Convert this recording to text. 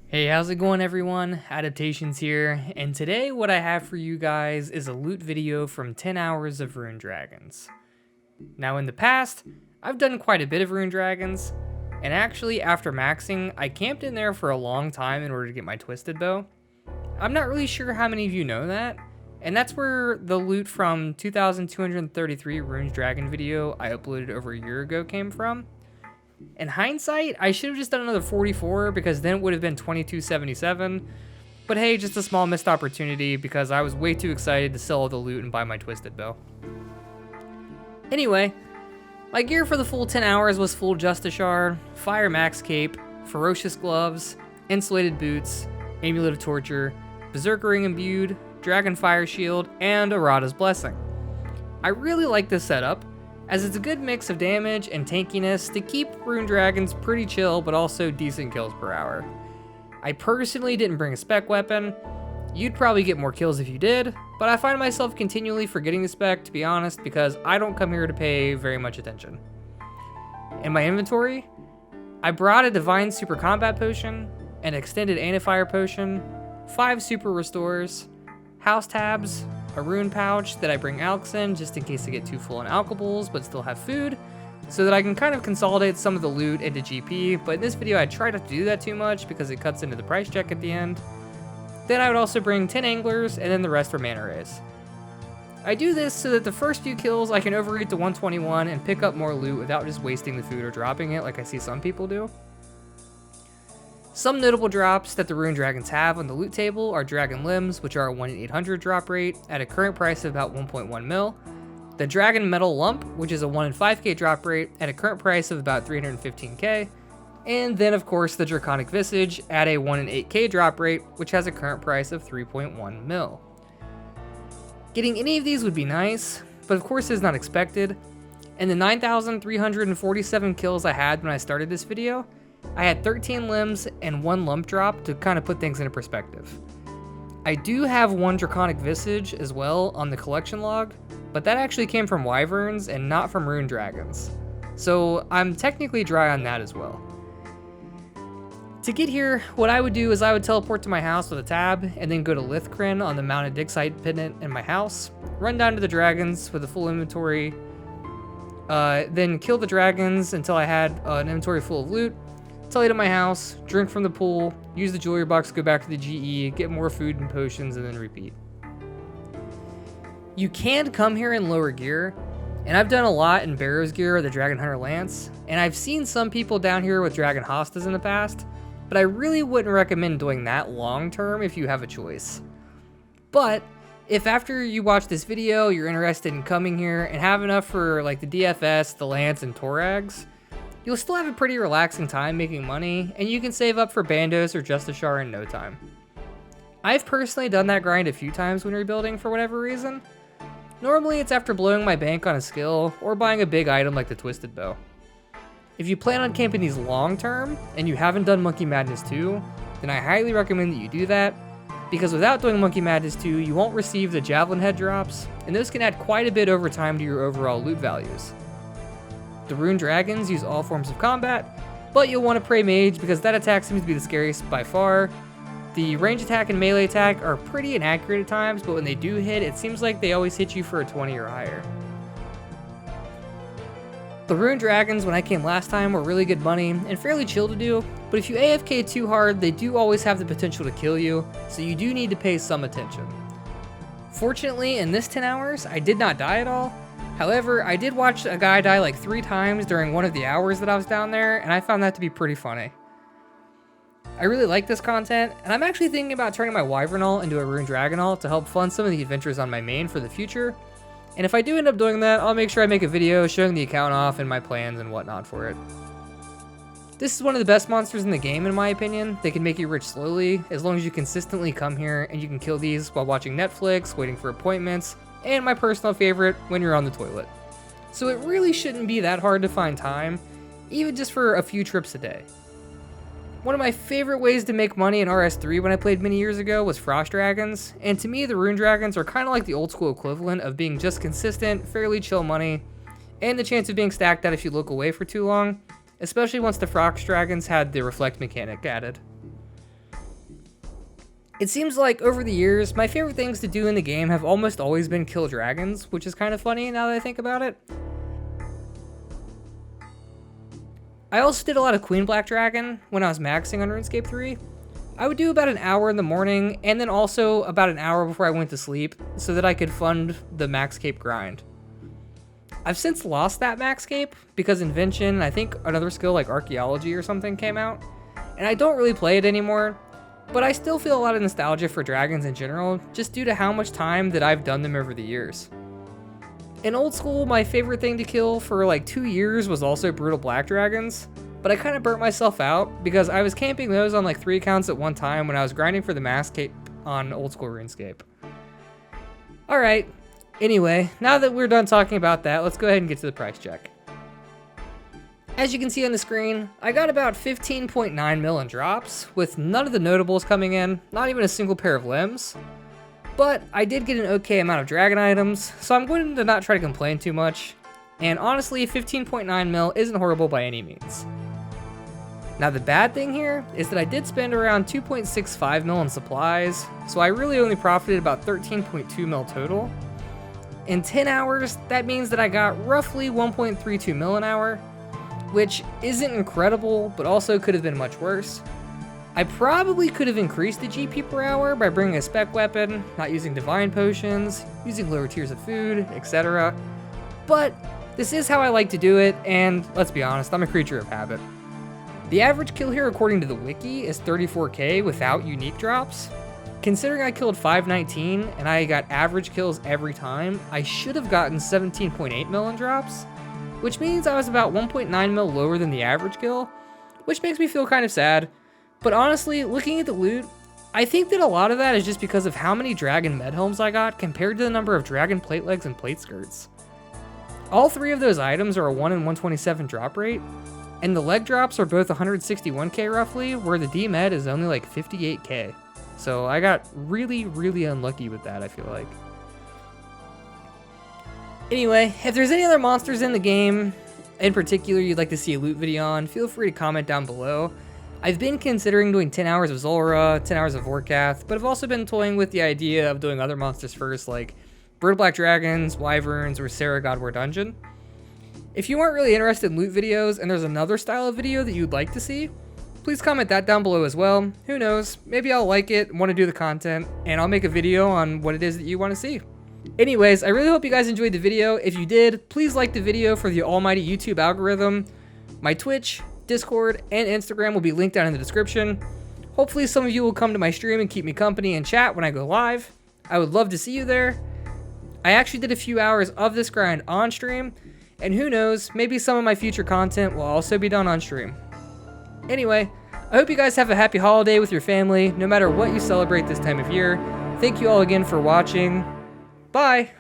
Hey, how's it going everyone? Adaptations here, and today what I have for you guys is a loot video from 10 hours of Rune Dragons. Now in the past, I've done quite a bit of Rune Dragons, and actually after maxing, I camped in there for a long time in order to get my Twisted Bow. I'm not really sure how many of you know that, and that's where the loot from 2233 Rune Dragon video I uploaded over a year ago came from. In hindsight, I should have just done another 44 because then it would have been 2277. But hey, just a small missed opportunity because I was way too excited to sell all the loot and buy my Twisted Bow. Anyway, my gear for the full 10 hours was full Justice Shard, Fire Max Cape, Ferocious Gloves, Insulated Boots, Amulet of Torture, Berserker Ring Imbued, Dragon Fire Shield, and Arata's Blessing. I really like this setup, as it's a good mix of damage and tankiness to keep Rune Dragons pretty chill but also decent kills per hour. I personally didn't bring a spec weapon. You'd probably get more kills if you did, but I find myself continually forgetting the spec, to be honest, because I don't come here to pay very much attention. In my inventory, I brought a Divine Super Combat Potion, an Extended Antifire Potion, 5 Super Restores, House Tabs, a rune pouch that I bring alks in just in case I get too full on alkables but still have food, so that I can kind of consolidate some of the loot into GP, but in this video I try not to do that too much because it cuts into the price check at the end. Then I would also bring 10 anglers and then the rest are mana rays. I do this so that the first few kills I can overeat to 121 and pick up more loot without just wasting the food or dropping it like I see some people do. Some notable drops that the Rune Dragons have on the loot table are Dragon Limbs, which are a 1 in 800 drop rate at a current price of about 1.1 mil. The Dragon Metal Lump, which is a 1 in 5k drop rate at a current price of about 315k. And then of course the Draconic Visage at a 1 in 8k drop rate, which has a current price of 3.1 mil. Getting any of these would be nice, but of course is not expected. And the 9,347 kills I had when I started this video, I had 13 limbs and 1 lump drop to kind of put things into perspective. I do have 1 Draconic Visage as well on the collection log, but that actually came from Wyverns and not from Rune Dragons. So I'm technically dry on that as well. To get here, what I would do is I would teleport to my house with a tab and then go to Lithcrin on the Mounted Dig Site pendant in my house, run down to the dragons with a full inventory, then kill the dragons until I had an inventory full of loot, Tully to my house, drink from the pool, use the jewelry box, go back to the GE, get more food and potions, and then repeat. You can come here in lower gear, and I've done a lot in Barrow's gear or the Dragon Hunter Lance, and I've seen some people down here with Dragon Hostas in the past, but I really wouldn't recommend doing that long term if you have a choice. But if after you watch this video, you're interested in coming here and have enough for like the DFS, the Lance, and Torags, you'll still have a pretty relaxing time making money, and you can save up for Bandos or Justice Shard in no time. I've personally done that grind a few times when rebuilding for whatever reason. Normally it's after blowing my bank on a skill or buying a big item like the Twisted Bow. If you plan on camping these long term and you haven't done Monkey Madness 2, then I highly recommend that you do that, because without doing Monkey Madness 2 you won't receive the Javelin Head drops, and those can add quite a bit over time to your overall loot values. The Rune Dragons use all forms of combat, but you'll want to pray Mage because that attack seems to be the scariest by far. The range attack and melee attack are pretty inaccurate at times, but when they do hit, it seems like they always hit you for a 20 or higher. The Rune Dragons, when I came last time, were really good money and fairly chill to do, but if you AFK too hard, they do always have the potential to kill you, so you do need to pay some attention. Fortunately, in this 10 hours, I did not die at all. However, I did watch a guy die like 3 times during one of the hours that I was down there, and I found that to be pretty funny. I really like this content, and I'm actually thinking about turning my Wyvern ult into a Rune Dragon ult to help fund some of the adventures on my main for the future. And if I do end up doing that, I'll make sure I make a video showing the account off and my plans and whatnot for it. This is one of the best monsters in the game in my opinion. They can make you rich slowly, as long as you consistently come here and you can kill these while watching Netflix, waiting for appointments, and my personal favorite, when you're on the toilet. So it really shouldn't be that hard to find time, even just for a few trips a day. One of my favorite ways to make money in RS3 when I played many years ago was Frost Dragons, and to me the Rune Dragons are kind of like the old school equivalent of being just consistent, fairly chill money, and the chance of being stacked out if you look away for too long, especially once the Frost Dragons had the reflect mechanic added. It seems like over the years, my favorite things to do in the game have almost always been kill dragons, which is kind of funny now that I think about it. I also did a lot of Queen Black Dragon when I was maxing on RuneScape 3. I would do about an hour in the morning, and then also about an hour before I went to sleep, so that I could fund the Max Cape grind. I've since lost that Max Cape, because Invention, and I think another skill like Archaeology or something came out, and I don't really play it anymore, but I still feel a lot of nostalgia for dragons in general, just due to how much time that I've done them over the years. In old school, my favorite thing to kill for like 2 years was also Brutal Black Dragons, but I kind of burnt myself out because I was camping those on like 3 accounts at one time when I was grinding for the Max Cape on old school RuneScape. Alright, anyway, now that we're done talking about that, let's go ahead and get to the price check. As you can see on the screen, I got about 15.9 mil in drops, with none of the notables coming in, not even a single pair of limbs. But I did get an okay amount of dragon items, so I'm going to not try to complain too much. And honestly, 15.9 mil isn't horrible by any means. Now the bad thing here is that I did spend around 2.65 mil in supplies, so I really only profited about 13.2 mil total. In 10 hours, that means that I got roughly 1.32 mil an hour, which isn't incredible, but also could have been much worse. I probably could have increased the GP per hour by bringing a spec weapon, not using divine potions, using lower tiers of food, etc. But this is how I like to do it, and let's be honest, I'm a creature of habit. The average kill here according to the wiki is 34k without unique drops. Considering I killed 519 and I got average kills every time, I should have gotten 17.8 mil in drops, which means I was about 1.9 mil lower than the average kill, which makes me feel kind of sad. But honestly, looking at the loot, I think that a lot of that is just because of how many dragon med helms I got compared to the number of dragon plate legs and plate skirts. All 3 of those items are a 1 in 127 drop rate, and the leg drops are both 161k roughly, where the D med is only like 58k. So I got really, really unlucky with that, I feel like. Anyway, if there's any other monsters in the game, in particular you'd like to see a loot video on, feel free to comment down below. I've been considering doing 10 hours of Zulrah, 10 hours of Vorkath, but I've also been toying with the idea of doing other monsters first, like Brutal Black Dragons, Wyverns, or Sarah God War Dungeon. If you aren't really interested in loot videos and there's another style of video that you'd like to see, please comment that down below as well. Who knows, maybe I'll like it, want to do the content, and I'll make a video on what it is that you want to see. Anyways, I really hope you guys enjoyed the video. If you did, please like the video for the almighty YouTube algorithm. My Twitch, Discord, and Instagram will be linked down in the description. Hopefully some of you will come to my stream and keep me company and chat when I go live. I would love to see you there. I actually did a few hours of this grind on stream, and who knows, maybe some of my future content will also be done on stream. Anyway, I hope you guys have a happy holiday with your family, no matter what you celebrate this time of year. Thank you all again for watching. Bye!